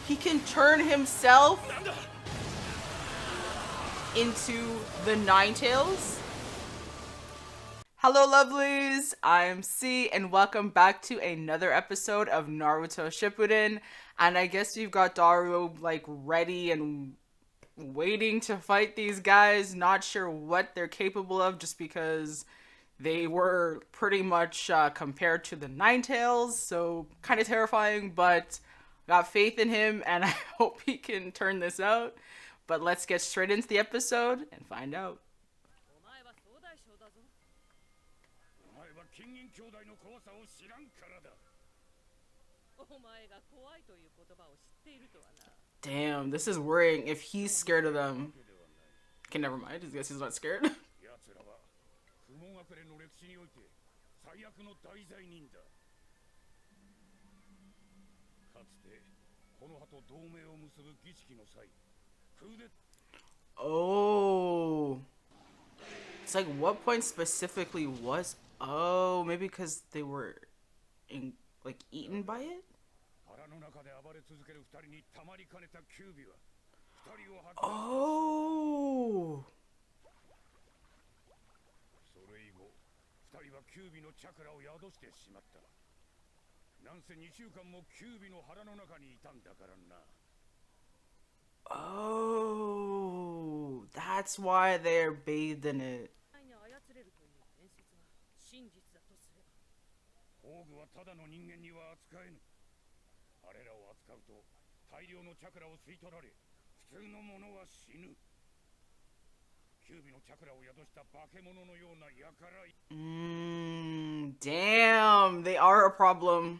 He can turn himself into the Ninetales. Hello lovelies, I'm C and welcome back to another episode of Naruto Shippuden. And I guess you've got Daru like ready and waiting to fight these guys, not sure what they're capable of just because they were pretty much compared to the Ninetales, so kind of terrifying, but got faith in him and I hope he can turn this out. But let's get straight into the episode and find out. Damn, this is worrying if he's scared of them. Okay, never mind. I guess he's not scared. Oh. It's like, what point specifically was... Oh, maybe because they were like eaten by it? Oh. Oh, that's why they're bathed in it. Damn, they are a problem.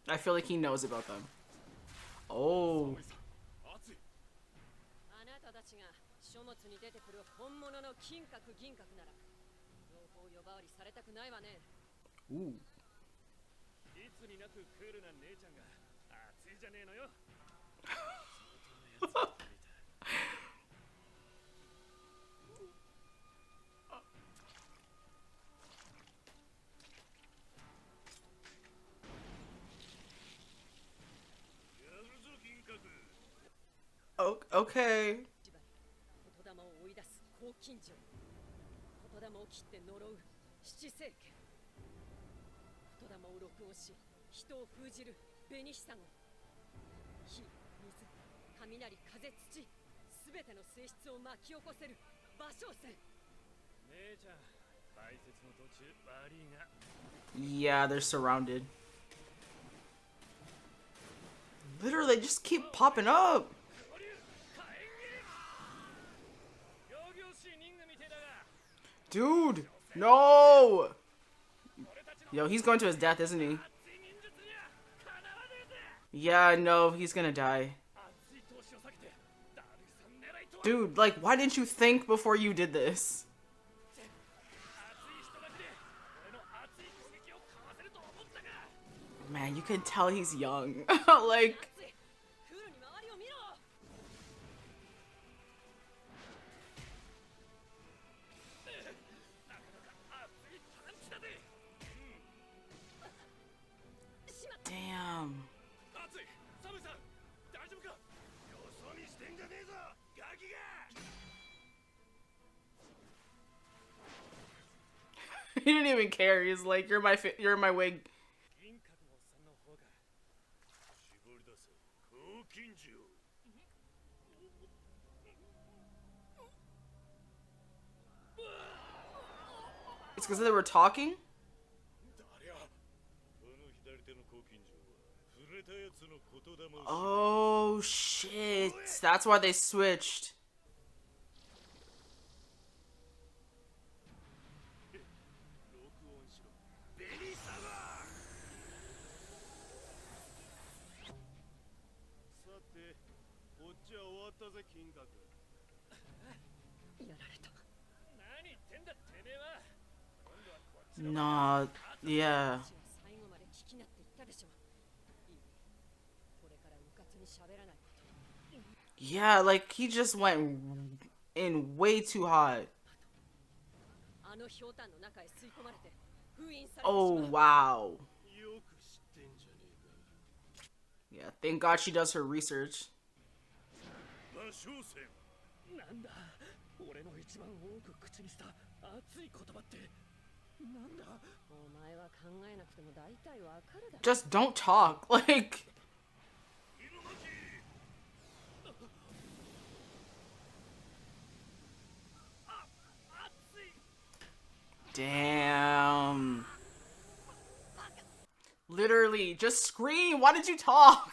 I feel like he knows about them. Oh. Ooh. Okay. Yeah, they're surrounded. Literally, they just keep popping up. Dude, no! Yo, he's going to his death, isn't he? Yeah, no, he's gonna die. Dude, like, why didn't you think before you did this? Man, you can tell he's young. Like... Damn. He didn't even care. He's like, you're my wig. It's because they were talking? Oh shit. That's why they switched. Nah, yeah. Yeah, like he just went in way too hot. Oh, wow. Yeah, thank God she does her research. Just don't talk. Like... Damn. Literally, just scream. Why did you talk?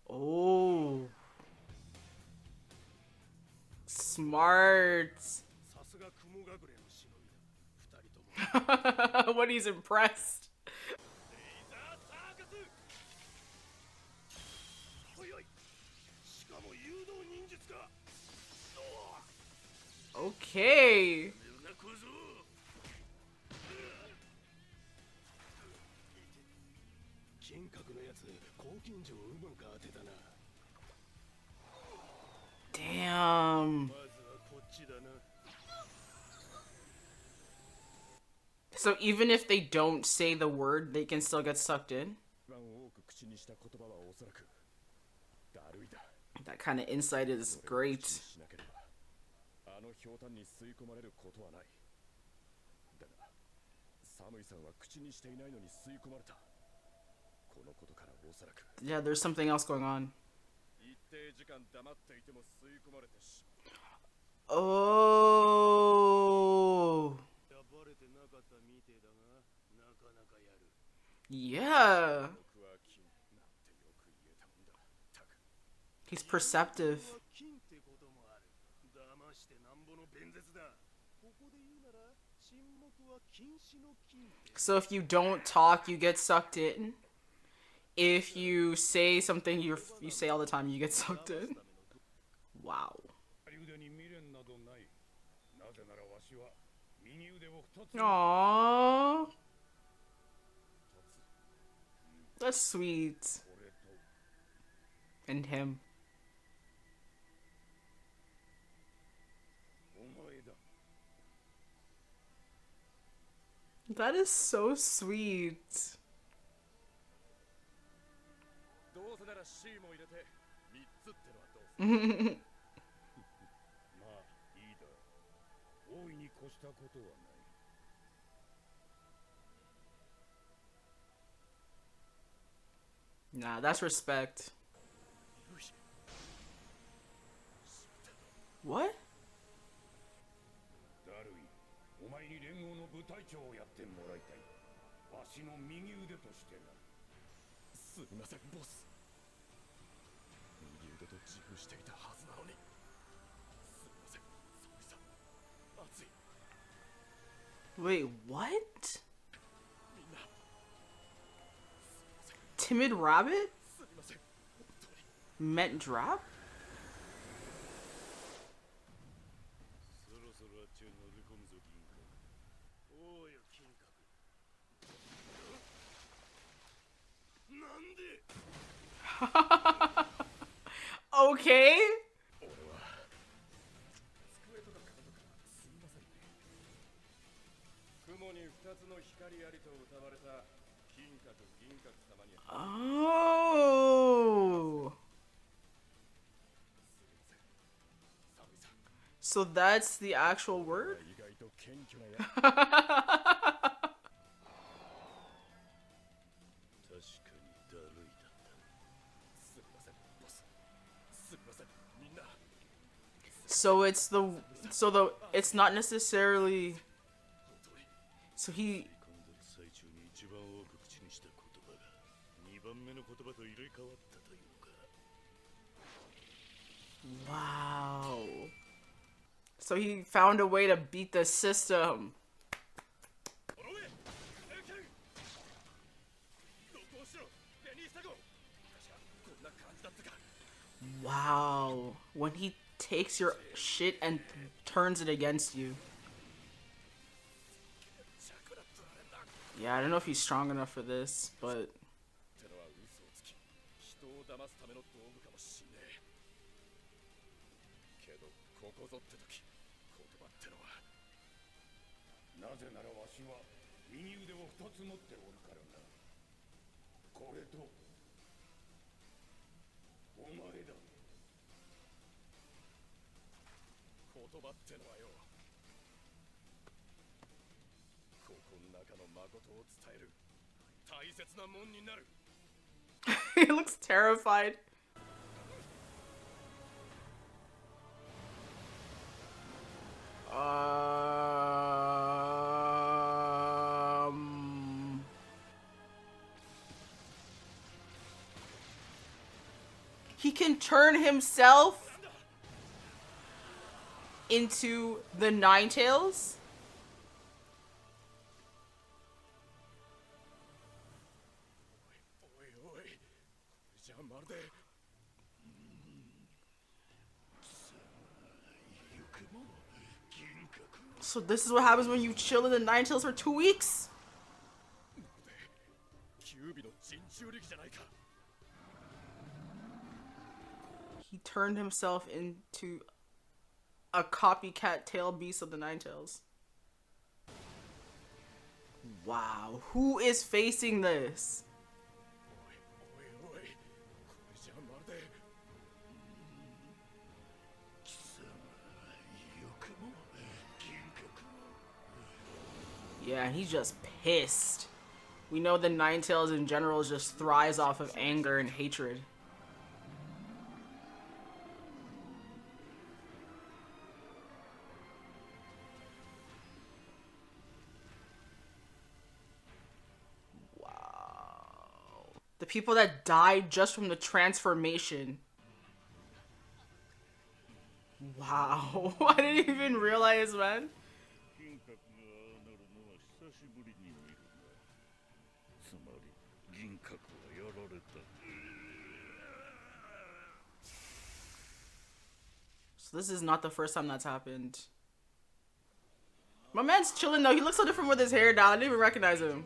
Oh. Smart. When he's impressed. Okay. Damn. So even if they don't say the word, they can still get sucked in? That kind of insight is great. Yeah, there's something else going on. Oh. Yeah. He's perceptive. So if you don't talk, you get sucked in. If you say something you say all the time, you get sucked in. Wow. Aww. That's sweet. And him. That is so sweet. Nah, that's respect. What? Wait, what? Timid rabbit? Met drop? Okay. Oh. So that's the actual word? So it's the it's not necessarily so he wow. So he found a way to beat the system. Wow. When he takes your shit and turns it against you. Yeah, I don't know if he's strong enough for this, but He looks terrified. He can turn himself into the Ninetales? So this is what happens when you chill in the Ninetales for 2 weeks? He turned himself into a copycat tail beast of the Ninetales. Wow, who is facing this? Yeah, and he's just pissed. We know the Ninetales in general just thrives off of anger and hatred. Wow. The people that died just from the transformation. Wow. I didn't even realize, man. So this is not the first time that's happened. My man's chilling though. He looks so different with his hair down. I didn't even recognize him.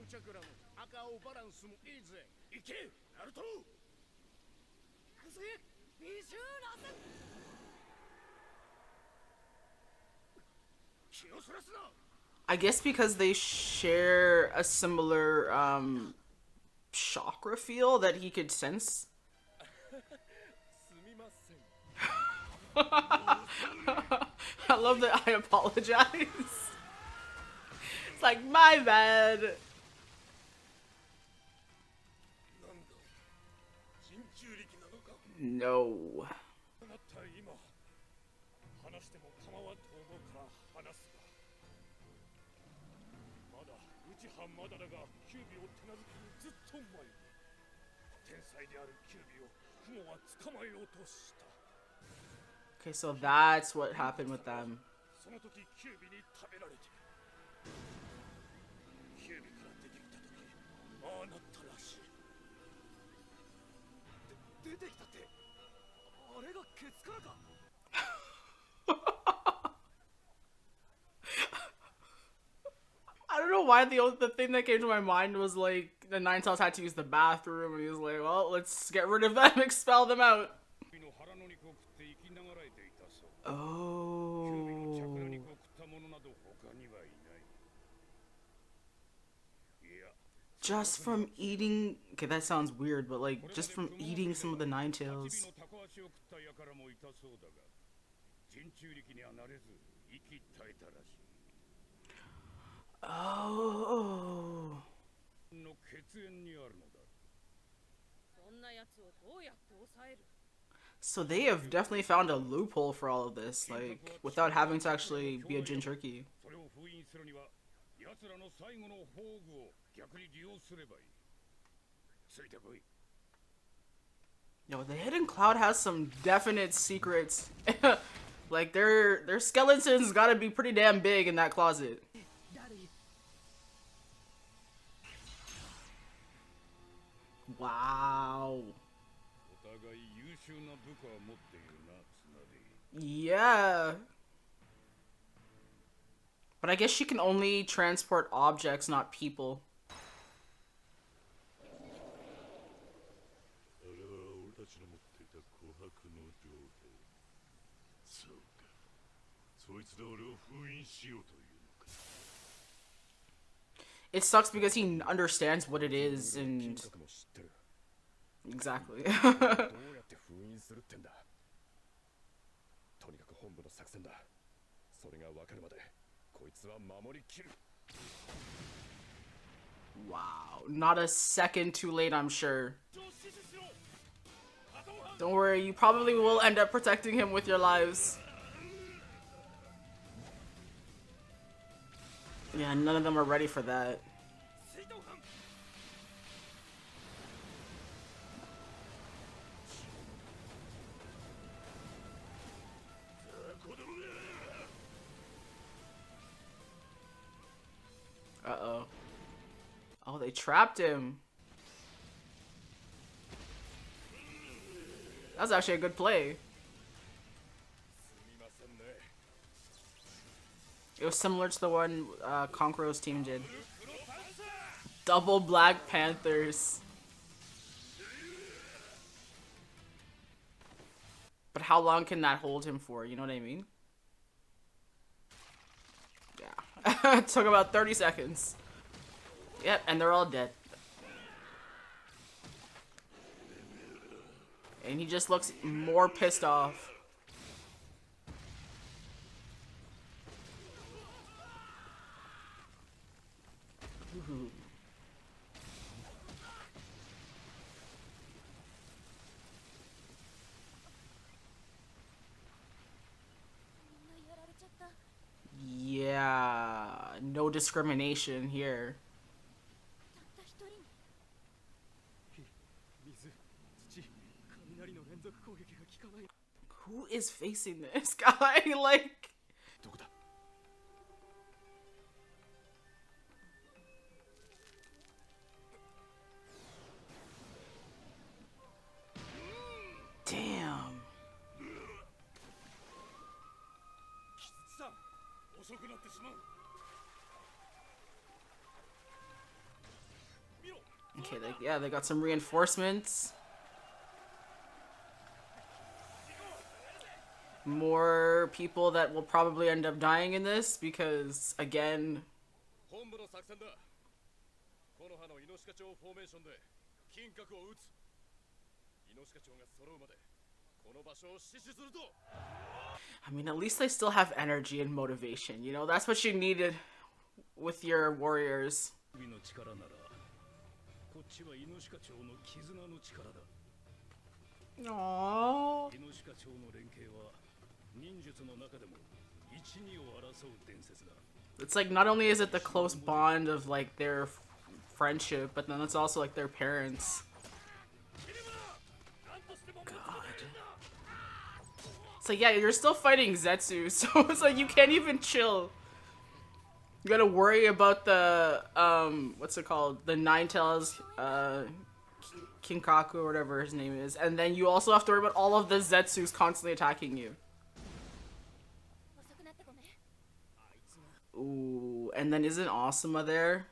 I guess because they share a similar chakra feel that he could sense. I love that I apologize. It's like, my bad. No. Okay, so that's what happened with them. I don't know why the thing that came to my mind was like the Ninetales had to use the bathroom and he was like, well, let's get rid of them, expel them out. Oh. Just from eating, okay, that sounds weird, but like just from eating some of the Ninetales. Oh. So they have definitely found a loophole for all of this, like, without having to actually be a Ginkaku. Yo, the Hidden Cloud has some definite secrets. Like, their skeletons gotta be pretty damn big in that closet. Wow. Yeah. But I guess she can only transport objects, not people. It sucks because he understands what it is and exactly. Wow, not a second too late, I'm sure. Don't worry, you probably will end up protecting him with your lives. Yeah, none of them are ready for that. Uh-oh. Oh, they trapped him. That was actually a good play. It was similar to the one cNcrew's team did. Double Black Panthers. But how long can that hold him for? You know what I mean? Yeah. It took about 30 seconds. Yep, and they're all dead. And he just looks more pissed off. Ooh. Yeah, no discrimination here. Who is facing this guy? Like, damn. Okay, yeah, they got some reinforcements. More people that will probably end up dying in this because, again... I mean, at least they still have energy and motivation, you know? That's what you needed with your warriors. Aww. It's like, not only is it the close bond of like their friendship, but then it's also like their parents. God. It's like, yeah, you're still fighting Zetsu, so it's like you can't even chill. You gotta worry about the what's it called? The Nine Tails Kinkaku or whatever his name is, and then you also have to worry about all of the Zetsus constantly attacking you. Ooh, and then isn't Asuma there?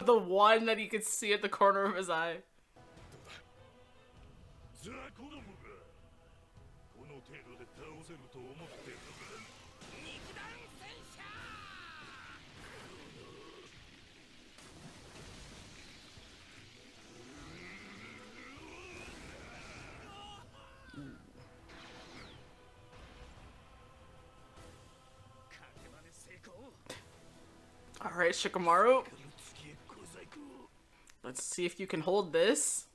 The one that he could see at the corner of his eye. Alright, Shikamaru. Let's see if you can hold this.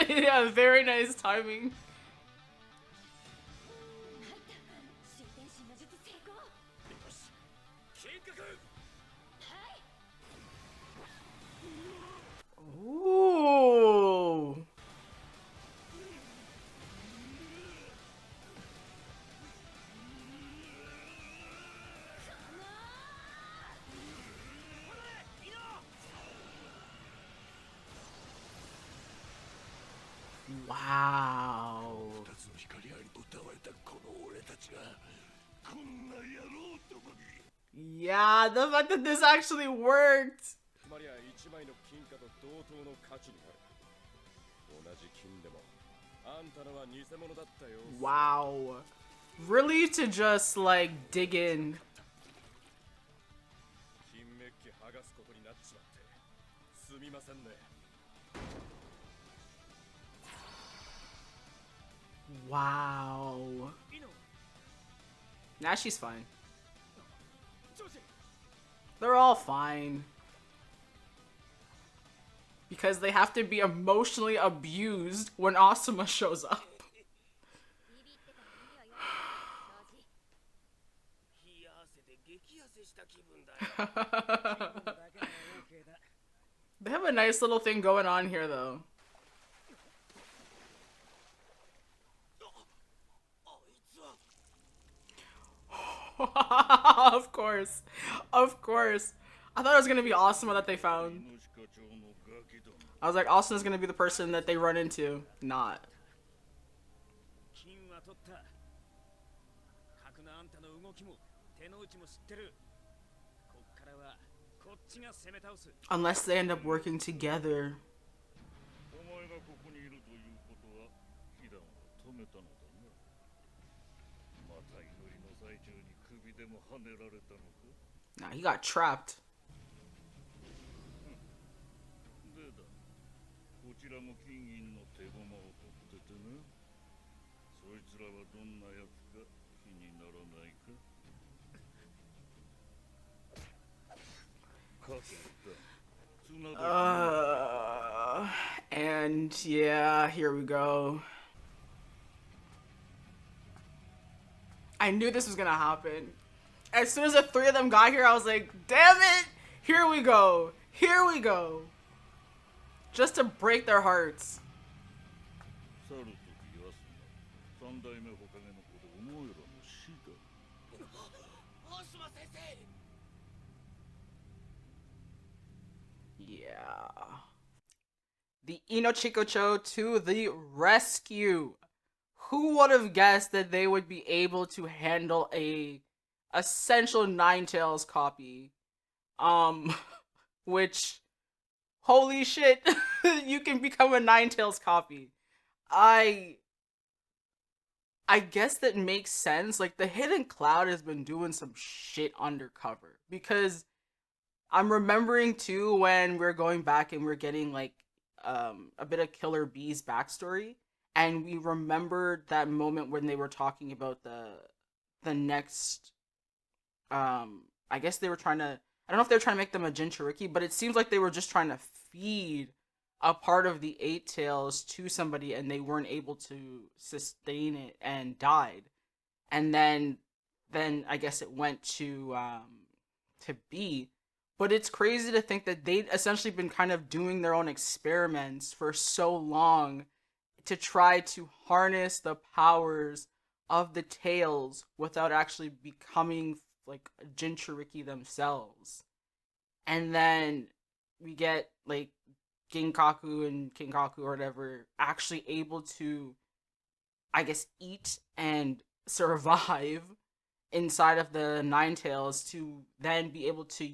Yeah, very nice timing. Ooh. Wow. Yeah, the fact that this actually worked. Wow. Really to just like dig in. Wow. Now she's fine. They're all fine. Because they have to be emotionally abused when Asuma shows up. They have a nice little thing going on here, though. Of course. Of course. I thought it was gonna be Asuma that they found. I was like, Asuma's gonna be the person that they run into. Not. Unless they end up working together. Nah, he got trapped. And yeah, here we go. I knew this was gonna happen. As soon as the three of them got here, I was like, damn it! Here we go! Here we go! Just to break their hearts. Yeah. The Inochikocho to the rescue. Who would have guessed that they would be able to handle a essential Ninetales copy? Which, holy shit, you can become a Ninetales copy. I guess that makes sense. Like, the Hidden Cloud has been doing some shit undercover. Because I'm remembering, too, when we're going back and we're getting, like, a bit of Killer Bee's backstory. And we remembered that moment when they were talking about the next, I guess they were trying to, I don't know if they were trying to make them a Jinchuriki, but it seems like they were just trying to feed a part of the Eight Tails to somebody and they weren't able to sustain it and died. And then I guess it went to B. But it's crazy to think that they'd essentially been kind of doing their own experiments for so long to try to harness the powers of the Tails without actually becoming like a Jinchuriki themselves. And then we get like Ginkaku and Kinkaku or whatever actually able to, I guess, eat and survive inside of the Ninetales to then be able to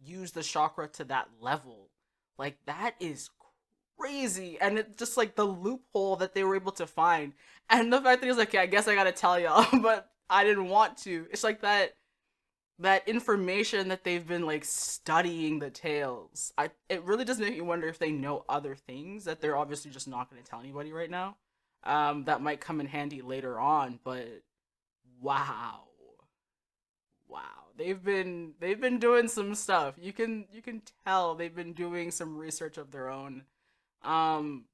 use the chakra to that level. Like, that is crazy. And it's just like the loophole that they were able to find. And the fact that he's like, yeah, I guess I gotta tell y'all, but I didn't want to. It's like that information that they've been like studying the tales. It really does make me wonder if they know other things that they're obviously just not going to tell anybody right now. That might come in handy later on, but wow. Wow. They've been doing some stuff. You can tell they've been doing some research of their own. Um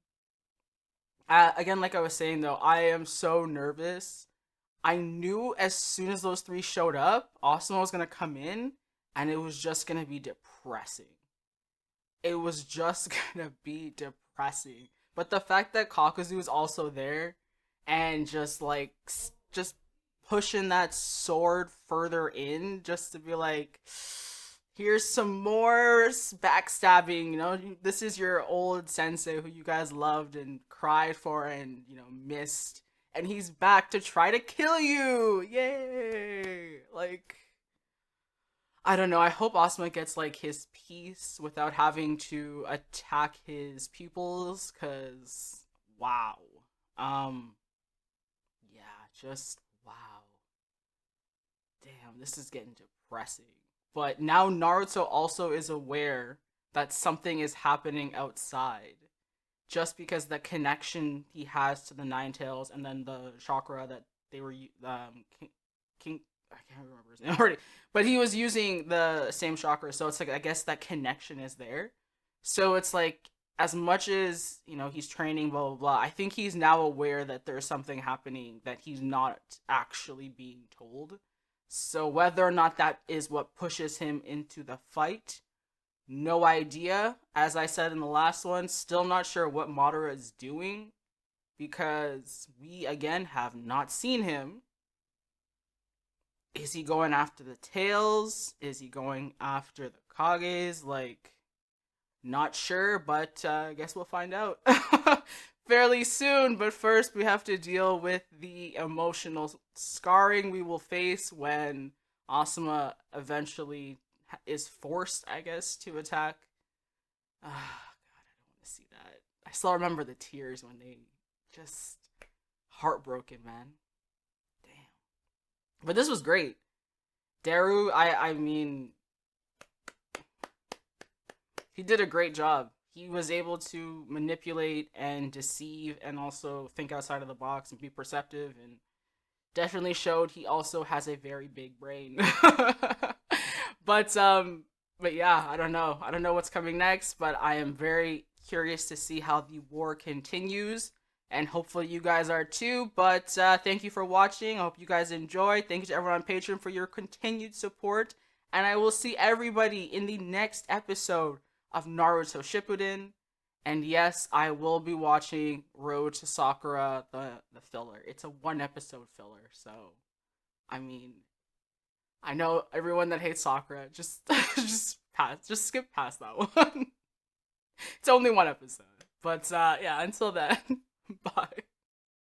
Again, like I was saying though, I am so nervous. I knew as soon as those three showed up, Asuma was gonna come in, and it was just gonna be depressing. It was just gonna be depressing. But the fact that Kakuzu is also there, and just like just pushing that sword further in, just to be like, here's some more backstabbing. This is your old sensei who you guys loved and cried for and missed, and he's back to try to kill you. Yay! Like, I don't know. I hope Asuma gets like his peace without having to attack his pupils. Cause wow, um, yeah, just wow. Damn, this is getting depressing. But now Naruto also is aware that something is happening outside. Just because the connection he has to the Nine Tails and then the chakra that they were King I can't remember his name already, but he was using the same chakra, so it's like I guess that connection is there. So it's like as much as he's training, blah blah blah. I think he's now aware that there's something happening that he's not actually being told. So whether or not that is what pushes him into the fight, no idea. As I said in the last one, still not sure what Madara is doing because we again have not seen him. Is he going after the tails? Is he going after the Kages? Like, not sure, but I guess we'll find out fairly soon. But first, we have to deal with the emotional scarring we will face when Asuma eventually is forced, I guess, to attack. Ah, God, I don't want to see that. I still remember the tears when they just heartbroken, man. Damn. But this was great. Daru, I mean, he did a great job. He was able to manipulate and deceive and also think outside of the box and be perceptive and definitely showed he also has a very big brain. but um but yeah, I don't know. I don't know what's coming next, but I am very curious to see how the war continues and hopefully you guys are too. But thank you for watching. I hope you guys enjoyed. Thank you to everyone on Patreon for your continued support. And I will see everybody in the next episode of Naruto Shippuden. And yes, I will be watching Road to Sakura, the filler. It's a 1 episode filler, so I mean, I know everyone that hates Sakura, just just skip past that one. It's only 1 episode. But yeah, until then, bye.